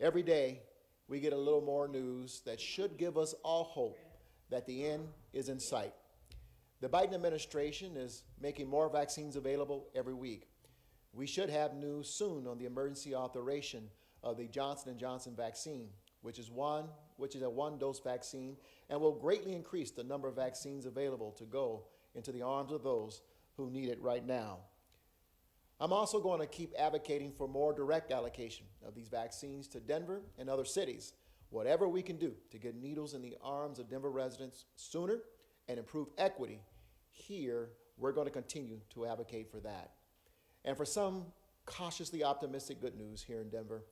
Every day, we get a little more news that should give us all hope that the end is in sight. The Biden administration is making more vaccines available every week. We should have news soon on the emergency authorization of the Johnson & Johnson vaccine, which is a one-dose vaccine and will greatly increase the number of vaccines available to go into the arms of those who need it right now. I'm also going to keep advocating for more direct allocation of these vaccines to Denver and other cities. Whatever we can do to get needles in the arms of Denver residents sooner and improve equity here, we're going to continue to advocate for that. And for some cautiously optimistic good news here in Denver,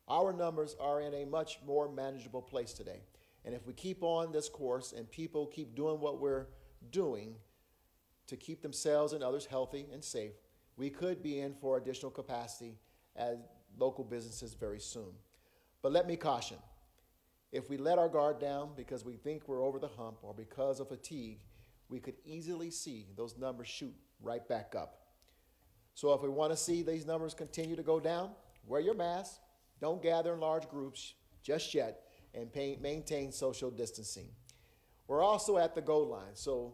our numbers are in a much more manageable place today. And if we keep on this course and people keep doing what we're doing to keep themselves and others healthy and safe, we could be in for additional capacity at local businesses very soon. But let me caution, if we let our guard down because we think we're over the hump or because of fatigue, we could easily see those numbers shoot right back up. So if we want to see these numbers continue to go down, wear your mask, don't gather in large groups just yet, and maintain social distancing. We're also at the goal line, so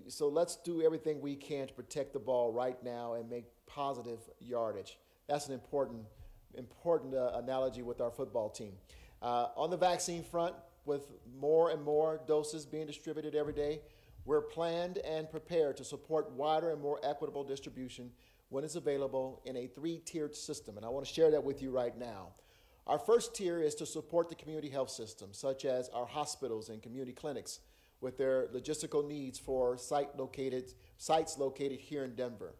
so let's do everything we can to protect the ball right now and make positive yardage. That's an important analogy with our football team. On the vaccine front, with more and more doses being distributed every day, we're planned and prepared to support wider and more equitable distribution when it's available in a 3-tiered system. And I want to share that with you right now. Our first tier is to support the community health system, such as our hospitals and community clinics, with their logistical needs for sites located here in Denver.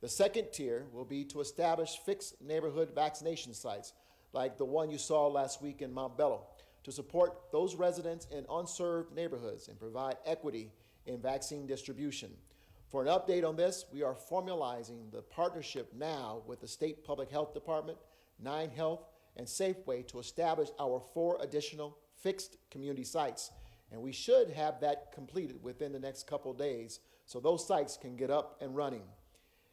The second tier will be to establish fixed neighborhood vaccination sites, like the one you saw last week in Mount Bello, to support those residents in unserved neighborhoods and provide equity in vaccine distribution. For an update on this, we are formalizing the partnership now with the State Public Health Department, 9 Health, and Safeway to establish our 4 additional fixed community sites. And we should have that completed within the next couple days so those sites can get up and running.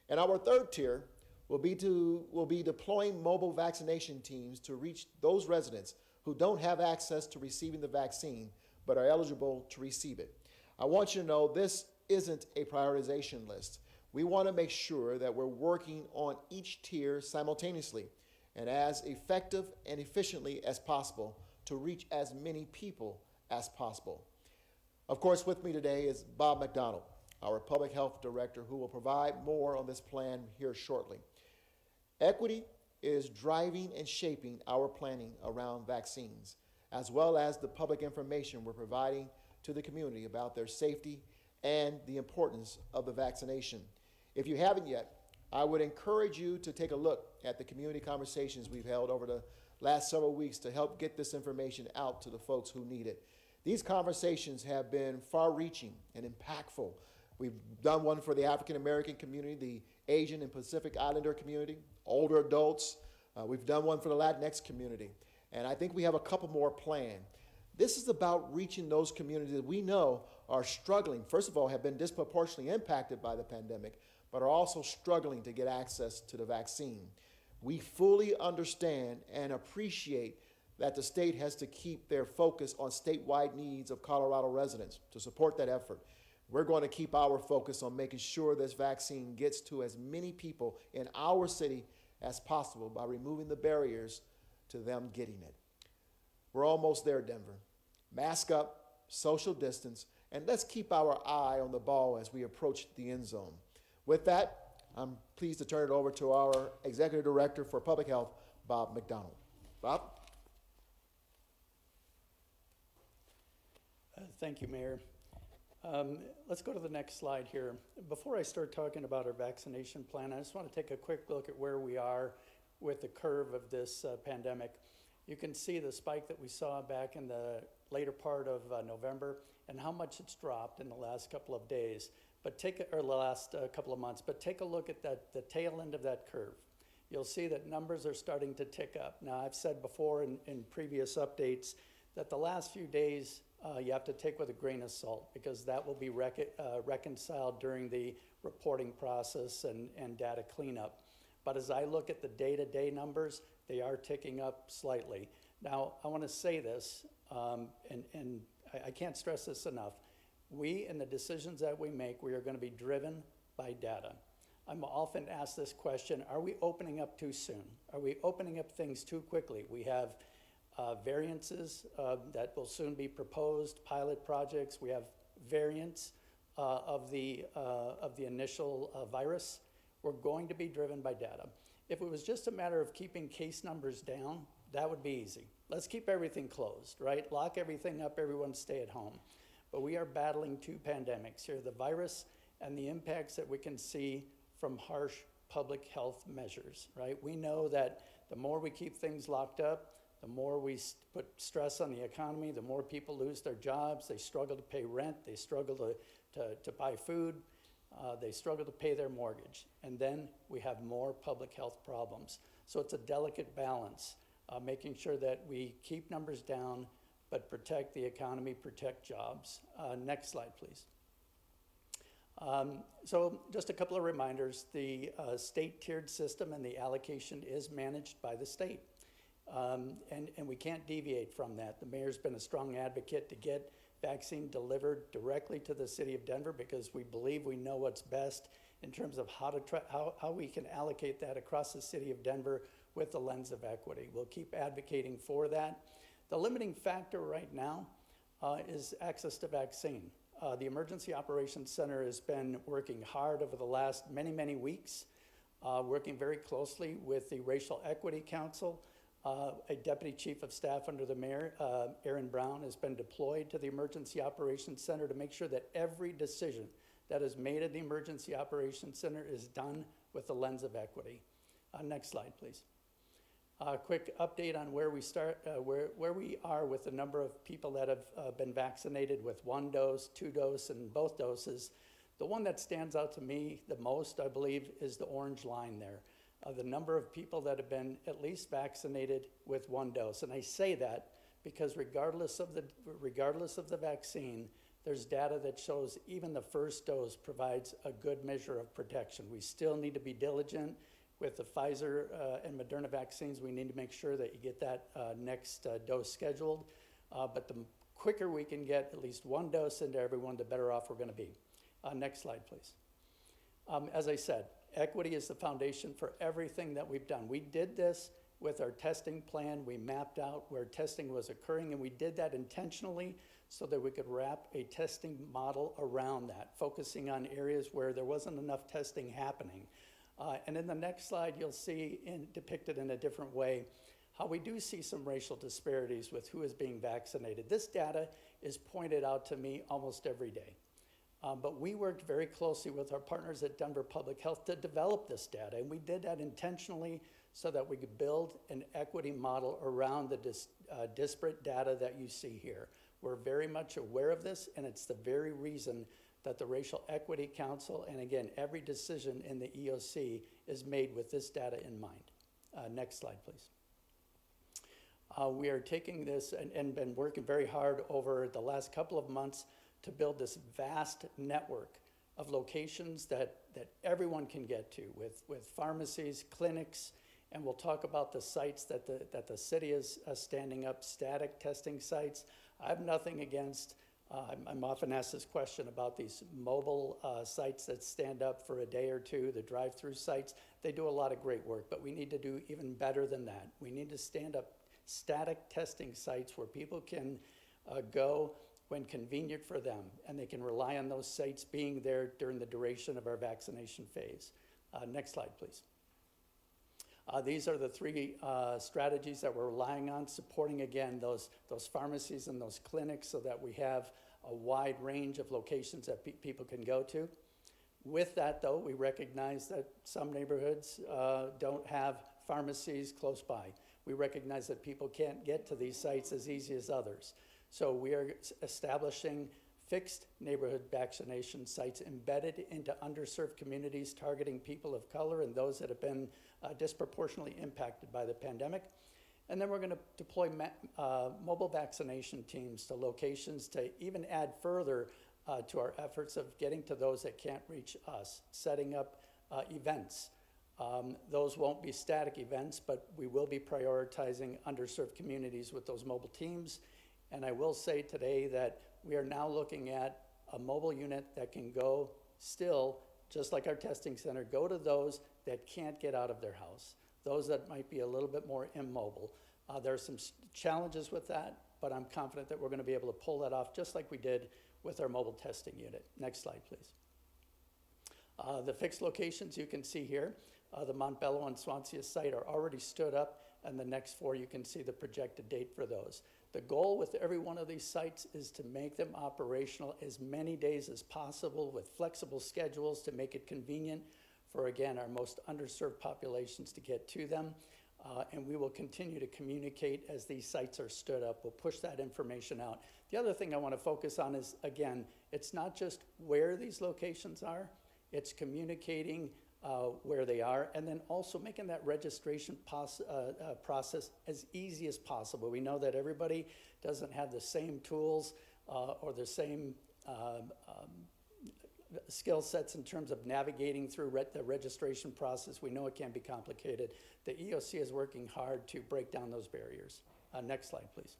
And our third tier will be deploying mobile vaccination teams to reach those residents who don't have access to receiving the vaccine but are eligible to receive it. I want you to know this isn't a prioritization list. We want to make sure that we're working on each tier simultaneously and as effective and efficiently as possible to reach as many people as possible. Of course, with me today is Bob McDonald, our Public Health Director, who will provide more on this plan here shortly. Equity is driving and shaping our planning around vaccines, as well as the public information we're providing to the community about their safety and the importance of the vaccination. If you haven't yet, I would encourage you to take a look at the community conversations we've held over the last several weeks to help get this information out to the folks who need it. These conversations have been far-reaching and impactful. We've done one for the African American community, the Asian and Pacific Islander community, older adults. We've done one for the Latinx community. And I think we have a couple more planned. This is about reaching those communities that we know are struggling, first of all, have been disproportionately impacted by the pandemic, but are also struggling to get access to the vaccine. We fully understand and appreciate that the state has to keep their focus on statewide needs of Colorado residents to support that effort. We're going to keep our focus on making sure this vaccine gets to as many people in our city as possible by removing the barriers to them getting it. We're almost there, Denver. Mask up, social distance, and let's keep our eye on the ball as we approach the end zone. With that, I'm pleased to turn it over to our Executive Director for Public Health, Bob McDonald. Bob? Thank you, Mayor. Let's go to the next slide here. Before I start talking about our vaccination plan, I just want to take a quick look at where we are with the curve of this pandemic. You can see the spike that we saw back in the later part of November and how much it's dropped in the last couple of days, or the last couple of months. But take a look at the tail end of that curve. You'll see that numbers are starting to tick up. Now, I've said before in previous updates that the last few days you have to take with a grain of salt because that will be reconciled during the reporting process and data cleanup. But as I look at the day-to-day numbers, They are ticking up slightly. Now, I want to say this, and I can't stress this enough. We, in the decisions that we make, we are going to be driven by data. I'm often asked this question, are we opening up too soon? Are we opening up things too quickly? We have variances that will soon be proposed, pilot projects. We have variants of the initial virus. We're going to be driven by data. If it was just a matter of keeping case numbers down, that would be easy. Let's keep everything closed, right? Lock everything up, everyone stay at home. But we are battling two pandemics here, the virus and the impacts that we can see from harsh public health measures, right? We know that the more we keep things locked up, the more we put stress on the economy, the more people lose their jobs, they struggle to pay rent, they struggle to buy food, they struggle to pay their mortgage. And then we have more public health problems. So it's a delicate balance, making sure that we keep numbers down, but protect the economy, protect jobs. Next slide, please. So just a couple of reminders. The state tiered system and the allocation is managed by the state. And we can't deviate from that. The mayor's been a strong advocate to get vaccine delivered directly to the city of Denver because we believe we know what's best in terms of how we can allocate that across the city of Denver with the lens of equity. We'll keep advocating for that. The limiting factor right now is access to vaccine. The Emergency Operations Center has been working hard over the last many weeks, working very closely with the Racial Equity Council. A Deputy Chief of Staff under the Mayor, Aaron Brown, has been deployed to the Emergency Operations Center to make sure that every decision that is made at the Emergency Operations Center is done with the lens of equity. Next slide, please. Quick update on where we are with the number of people that have been vaccinated with 1 dose, 2 dose, and both doses. The one that stands out to me the most, I believe, is the orange line there. The number of people that have been at least vaccinated with 1 dose. And I say that because regardless of the vaccine, there's data that shows even the first dose provides a good measure of protection. We still need to be diligent with the Pfizer and Moderna vaccines. We need to make sure that you get that next dose scheduled. But the quicker we can get at least 1 dose into everyone, the better off we're going to be. Next slide, please. As I said, equity is the foundation for everything that we've done. We did this with our testing plan. We mapped out where testing was occurring, and we did that intentionally so that we could wrap a testing model around that, focusing on areas where there wasn't enough testing happening. And in the next slide, you'll see depicted in a different way how we do see some racial disparities with who is being vaccinated. This data is pointed out to me almost every day. But we worked very closely with our partners at Denver Public Health to develop this data, and we did that intentionally so that we could build an equity model around the disparate data that you see here. We're very much aware of this, and it's the very reason that the Racial Equity Council, and again, every decision in the EOC is made with this data in mind. Next slide, please. We are taking this and been working very hard over the last couple of months to build this vast network of locations that everyone can get to with pharmacies, clinics, and we'll talk about the sites that the city is standing up, static testing sites. I have nothing against, I'm often asked this question about these mobile sites that stand up for a day or two, the drive-through sites. They do a lot of great work, but we need to do even better than that. We need to stand up static testing sites where people can go when convenient for them, and they can rely on those sites being there during the duration of our vaccination phase. Next slide, please. These are the 3 strategies that we're relying on, supporting, again, those pharmacies and those clinics so that we have a wide range of locations that people can go to. With that, though, we recognize that some neighborhoods don't have pharmacies close by. We recognize that people can't get to these sites as easy as others. So we are establishing fixed neighborhood vaccination sites embedded into underserved communities, targeting people of color and those that have been disproportionately impacted by the pandemic. And then we're going to deploy mobile vaccination teams to locations to even add further to our efforts of getting to those that can't reach us, setting up events Those won't be static events, but we will be prioritizing underserved communities with those mobile teams. And I will say today that we are now looking at a mobile unit that can go still, just like our testing center, go to those that can't get out of their house, those that might be a little bit more immobile. There are some challenges with that, but I'm confident that we're going to be able to pull that off just like we did with our mobile testing unit. Next slide, please. The fixed locations you can see here, the Montbello and Swansea site are already stood up, and the next 4 you can see the projected date for those. The goal with every one of these sites is to make them operational as many days as possible with flexible schedules to make it convenient for, again, our most underserved populations to get to them. And we will continue to communicate as these sites are stood up. We'll push that information out. The other thing I want to focus on is, again, it's not just where these locations are, it's communicating where they are, and then also making that registration process as easy as possible. We know that everybody doesn't have the same tools or the same skill sets in terms of navigating through the registration process. We know it can be complicated. The EOC is working hard to break down those barriers. Next slide, please.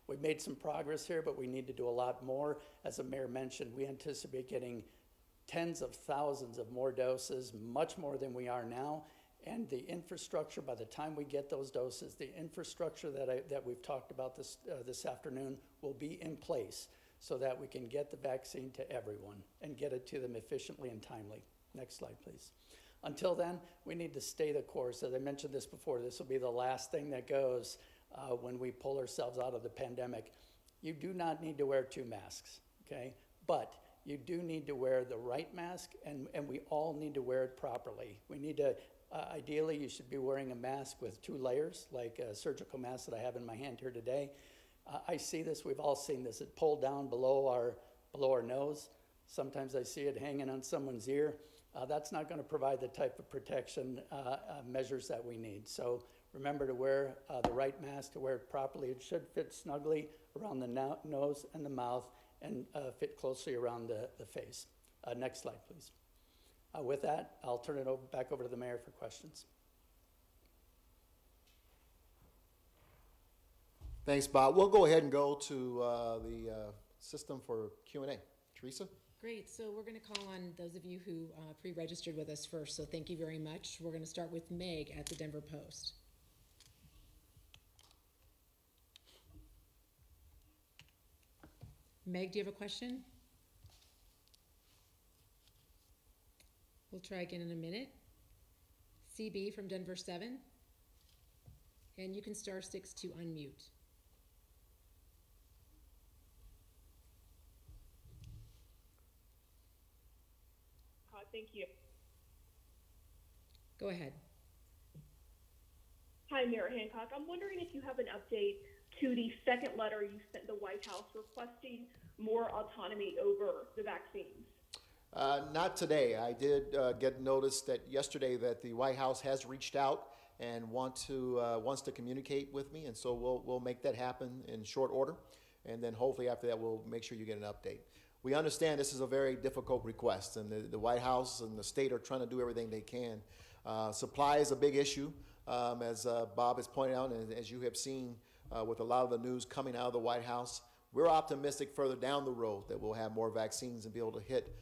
We've made some progress here, but we need to do a lot more. As the mayor mentioned, we anticipate getting tens of thousands of more doses, much more than we are now. And the infrastructure, by the time we get those doses, the infrastructure that we've talked about this afternoon will be in place so that we can get the vaccine to everyone and get it to them efficiently and timely. Next slide, please. Until then, we need to stay the course. As I mentioned this before, this will be the last thing that goes when we pull ourselves out of the pandemic. You do not need to wear 2 masks, okay? But you do need to wear the right mask, and we all need to wear it properly. We need to, ideally, you should be wearing a mask with 2 layers, like a surgical mask that I have in my hand here today. I see this, we've all seen this. It pulled down below our nose. Sometimes I see it hanging on someone's ear. That's not going to provide the type of protection measures that we need. So remember to wear the right mask, to wear it properly. It should fit snugly around the nose and the mouth, and fit closely around the face. Next slide, please. With that, I'll turn it back over to the mayor for questions. Thanks, Bob. We'll go ahead and go to the system for Q&A. Teresa? Great. So we're going to call on those of you who pre-registered with us first. So thank you very much. We're going to start with Meg at the Denver Post. Meg, do you have a question? We'll try again in a minute. CB from Denver 7. And you can *6 to unmute. Thank you. Go ahead. Hi, Mayor Hancock. I'm wondering if you have an update to the second letter you sent the White House requesting more autonomy over the vaccines. Not today. I did get notice that yesterday that the White House has reached out and wants to communicate with me, and so we'll make that happen in short order, and then hopefully after that we'll make sure you get an update. We understand this is a very difficult request, and the White House and the state are trying to do everything they can. Supply is a big issue, as Bob has pointed out, and as you have seen with a lot of the news coming out of the White House. We're optimistic further down the road that we'll have more vaccines and be able to hit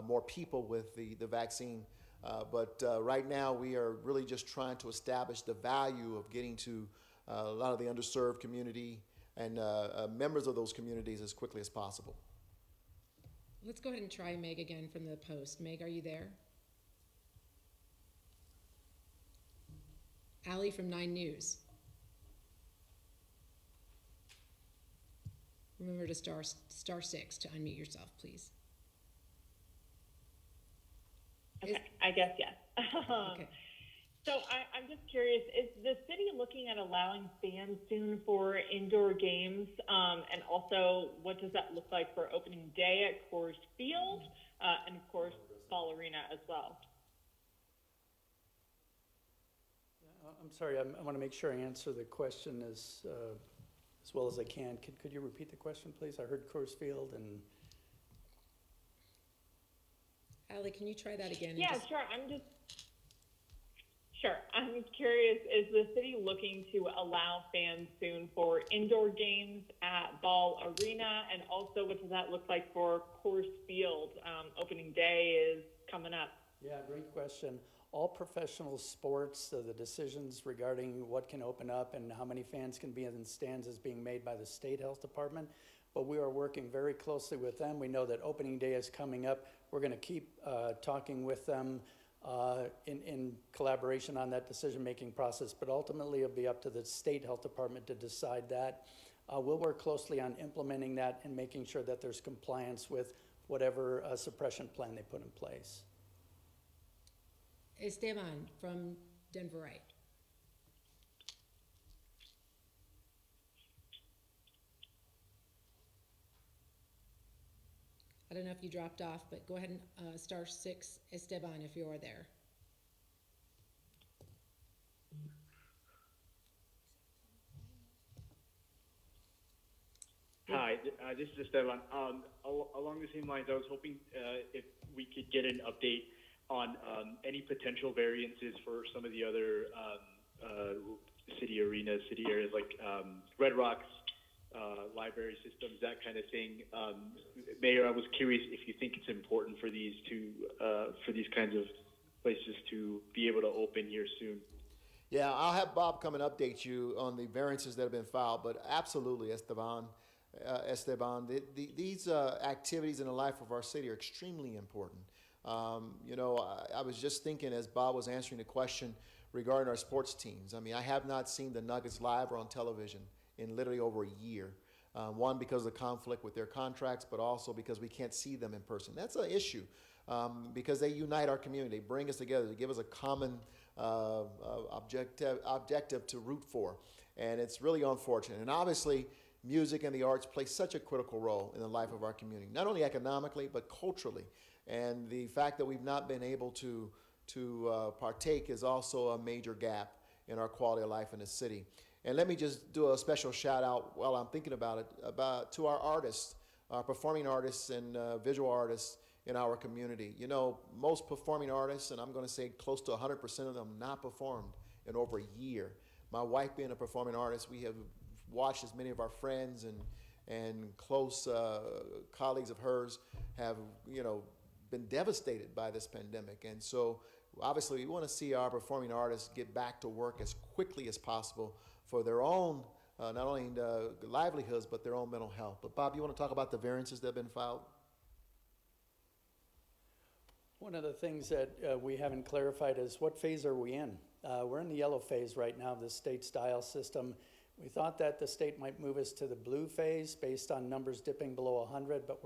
more people with the vaccine. But right now we are really just trying to establish the value of getting to a lot of the underserved community and members of those communities as quickly as possible. Let's go ahead and try Meg again from the Post. Meg, are you there? Allie from 9 News. Remember to *6 to unmute yourself, please. Okay, I guess yes. Okay. So I'm just curious, is the city looking at allowing fans soon for indoor games? And also, what does that look like for opening day at Coors Field and, of course, Ball Arena as well? I'm sorry, I want to make sure I answer the question as well as I can. Could you repeat the question, please? I heard Coors Field and... Allie, can you try that again? Yeah, just... sure. Sure. I'm curious, is the city looking to allow fans soon for indoor games at Ball Arena? And also, what does that look like for Coors Field? Opening day is coming up. Yeah, great question. All professional sports, the decisions regarding what can open up and how many fans can be in the stands is being made by the state health department. But we are working very closely with them. We know that opening day is coming up. We're going to keep talking with them in collaboration on that decision-making process, but ultimately it'll be up to the state health department to decide that. We'll work closely on implementing that and making sure that there's compliance with whatever suppression plan they put in place. Esteban from Denver Right. I don't know if you dropped off, but go ahead and star 6, Esteban, if you're there. Hi, this is Esteban. Along the same lines, I was hoping if we could get an update on any potential variances for some of the other city arenas, city areas like Red Rocks, library systems, that kind of thing. Mayor, I was curious if you think it's important for these kinds of places to be able to open here soon. Yeah, I'll have Bob come and update you on the variances that have been filed, but absolutely, Esteban, these activities in the life of our city are extremely important. I was just thinking as Bob was answering the question regarding our sports teams. I mean, I have not seen the Nuggets live or on television in literally over a year. One, because of the conflict with their contracts, but also because we can't see them in person. That's an issue because they unite our community. They bring us together. They give us a common objective to root for. And it's really unfortunate. And obviously, music and the arts play such a critical role in the life of our community, not only economically, but culturally. And the fact that we've not been able to partake is also a major gap in our quality of life in the city. And let me just do a special shout out while I'm thinking about it, to our artists, our performing artists and visual artists in our community. You know, most performing artists, and I'm going to say close to 100% of them, not performed in over a year. My wife being a performing artist, we have watched as many of our friends and close colleagues of hers have, been devastated by this pandemic. And so obviously we want to see our performing artists get back to work as quickly as possible for their own, not only livelihoods, but their own mental health. But Bob, you want to talk about the variances that have been filed? One of the things that we haven't clarified is what phase are we in? We're in the yellow phase right now of the state style system. We thought that the state might move us to the blue phase based on numbers dipping below 100, but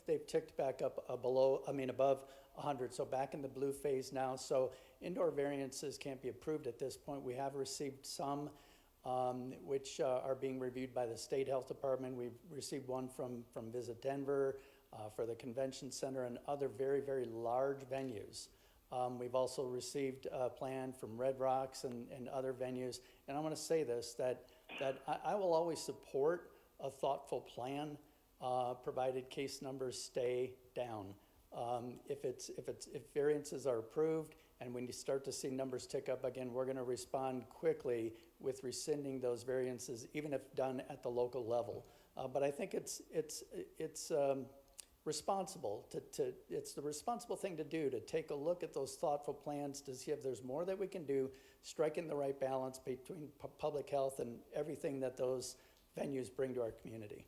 they've ticked back up above 100, so back in the blue phase now. So indoor variances can't be approved at this point. We have received some which are being reviewed by the state health department. We've received one from Visit Denver for the convention center and other very, very large venues. We've also received a plan from Red Rocks and other venues. And I want to say this, that I will always support a thoughtful plan, provided case numbers stay down. If variances are approved and when you start to see numbers tick up again, we're going to respond quickly with rescinding those variances, even if done at the local level. But I think it's responsible it's the responsible thing to do, to take a look at those thoughtful plans to see if there's more that we can do, striking the right balance between public health and everything that those venues bring to our community.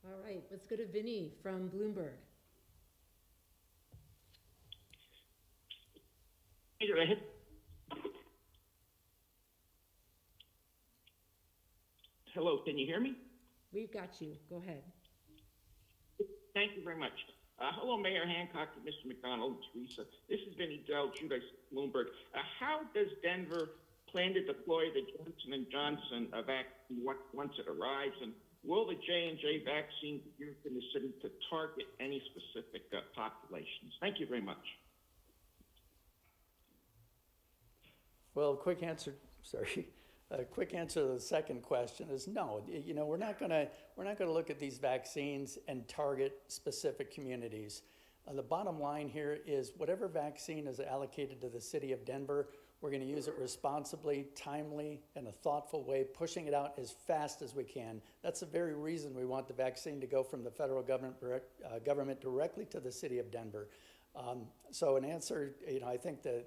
All right, let's go to Vinny from Bloomberg. Hello, can you hear me? We've got you. Go ahead. Thank you very much. Hello, Mayor Hancock, Mr. McDonald, Teresa. This is Vinny Dell, Judas Bloomberg. How does Denver plan to deploy the Johnson & Johnson vaccine once it arrives? And will the J&J vaccine be used in the city to target any specific populations? Thank you very much. Well, quick answer to the second question is no. We're not gonna look at these vaccines and target specific communities. The bottom line here is whatever vaccine is allocated to the city of Denver, we're going to use it responsibly, timely, in a thoughtful way, pushing it out as fast as we can. That's the very reason we want the vaccine to go from the federal government directly to the city of Denver. So in answer, I think the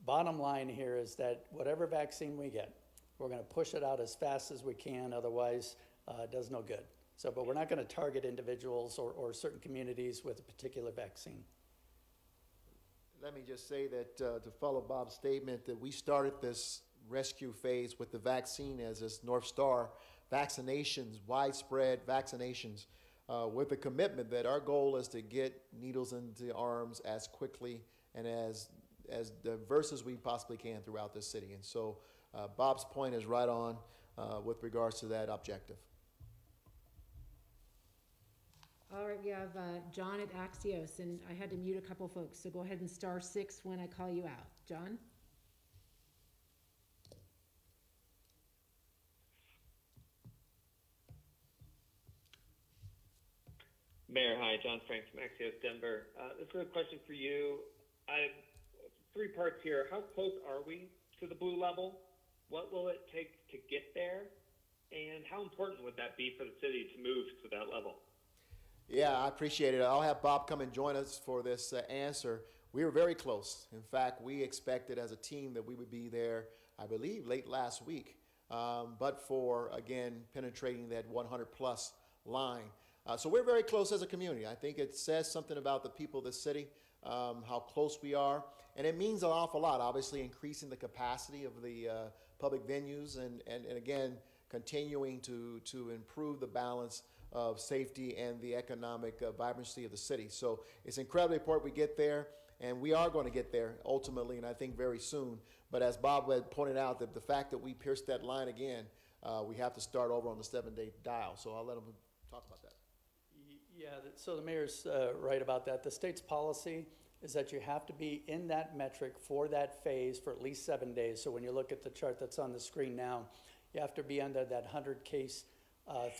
bottom line here is that whatever vaccine we get, we're going to push it out as fast as we can, otherwise it does no good. So, but we're not going to target individuals or certain communities with a particular vaccine. Let me just say that to follow Bob's statement, that we started this rescue phase with the vaccine as this North Star, vaccinations, widespread vaccinations, with the commitment that our goal is to get needles into arms as quickly and as diverse as we possibly can throughout this city. And so Bob's point is right on with regards to that objective. All right, we have John at Axios, and I had to mute a couple folks, so go ahead and star 6 when I call you out. John? Mayor, hi. John Frank from Axios Denver. This is a question for you. 3 parts here. How close are we to the blue level? What will it take to get there? And how important would that be for the city to move to that level? Yeah, I appreciate it. I'll have Bob come and join us for this answer. We were very close. In fact, we expected as a team that we would be there, I believe, late last week, but for, again, penetrating that 100-plus line. So we're very close as a community. I think it says something about the people of the city, how close we are. And it means an awful lot, obviously, increasing the capacity of the public venues and again, continuing to improve the balance of safety and the economic vibrancy of the city. So it's incredibly important we get there, and we are going to get there ultimately, and I think very soon. But as Bob had pointed out, that the fact that we pierced that line again, we have to start over on the 7-day dial. So I'll let him talk about that. Yeah, so the mayor's right about that. The state's policy is that you have to be in that metric for that phase for at least 7 days. So when you look at the chart that's on the screen now, you have to be under that 100 case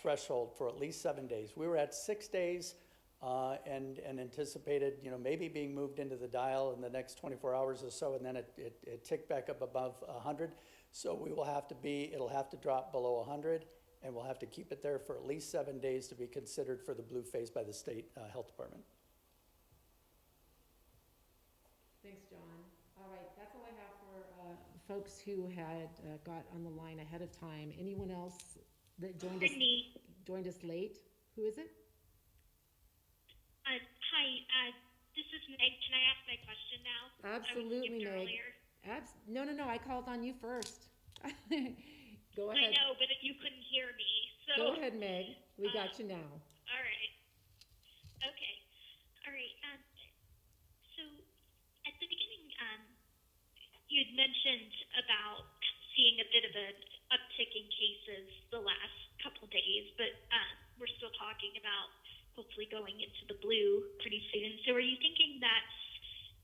threshold for at least 7 days. We were at 6 days and anticipated, maybe being moved into the dial in the next 24 hours or so, and then it ticked back up above 100. So we will have to it'll have to drop below 100, and we'll have to keep it there for at least 7 days to be considered for the blue phase by the state health department. Thanks, John. All right, that's all I have for folks who had got on the line ahead of time. Anyone else that joined us late? Who is it? Hi, this is Meg. Can I ask my question now? Absolutely, Meg. No, I called on you first. Go ahead. I know, but you couldn't hear me. So go ahead, Meg. We got you now. All right. Okay. All right. So at the beginning, you had mentioned about seeing a bit of an uptick in cases the last couple of days, but we're still talking about hopefully going into the blue pretty soon. So are you thinking that's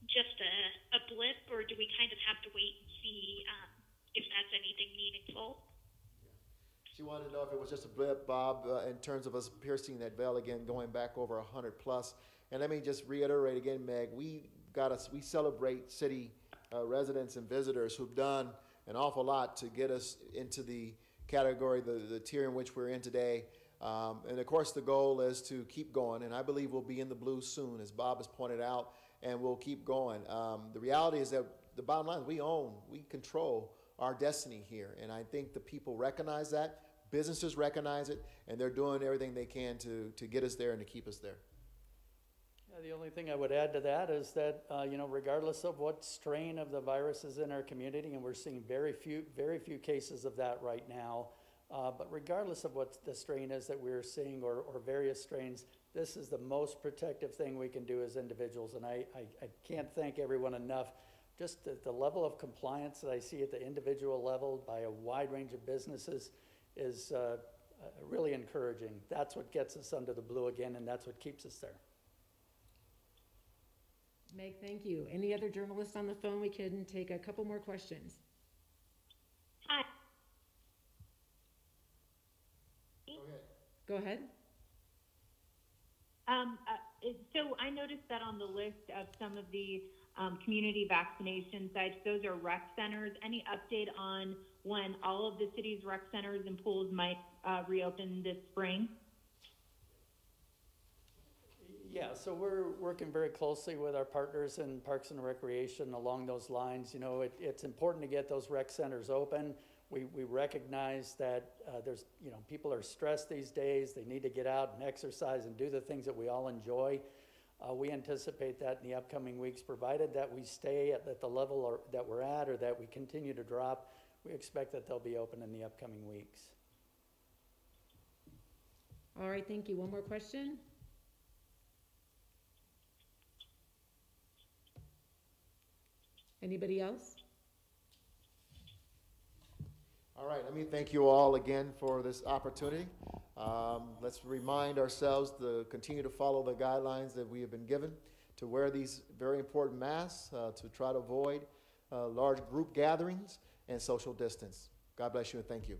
just a blip, or do we kind of have to wait and see if that's anything meaningful? She wanted to know if it was just a blip, Bob, in terms of us piercing that veil again, going back over 100 plus. And let me just reiterate again, Meg, we celebrate city residents and visitors who've done an awful lot to get us into the category, the tier in which we're in today. And of course, the goal is to keep going. And I believe we'll be in the blue soon, as Bob has pointed out, and we'll keep going. The reality is that the bottom line, we control our destiny here. And I think the people recognize that. Businesses recognize it, and they're doing everything they can to get us there and to keep us there. The only thing I would add to that is that, regardless of what strain of the virus is in our community, and we're seeing very few cases of that right now, but regardless of what the strain is that we're seeing or various strains, this is the most protective thing we can do as individuals. And I can't thank everyone enough. Just the level of compliance that I see at the individual level by a wide range of businesses is really encouraging. That's what gets us under the blue again, and that's what keeps us there. Meg, thank you. Any other journalists on the phone? We can take a couple more questions. Hi. Go ahead. So I noticed that on the list of some of the community vaccination sites, those are rec centers. Any update on when all of the city's rec centers and pools might reopen this spring? Yeah, so we're working very closely with our partners in Parks and Recreation along those lines. You know, it's important to get those rec centers open. We recognize that there's, you know, people are stressed these days. They need to get out and exercise and do the things that we all enjoy. We anticipate that in the upcoming weeks, provided that we stay at the level that we're at or that we continue to drop. We expect that they'll be open in the upcoming weeks. All right, thank you. One more question? Anybody else? All right, let me thank you all again for this opportunity. Let's remind ourselves to continue to follow the guidelines that we have been given, to wear these very important masks, to try to avoid large group gatherings and social distance. God bless you and thank you.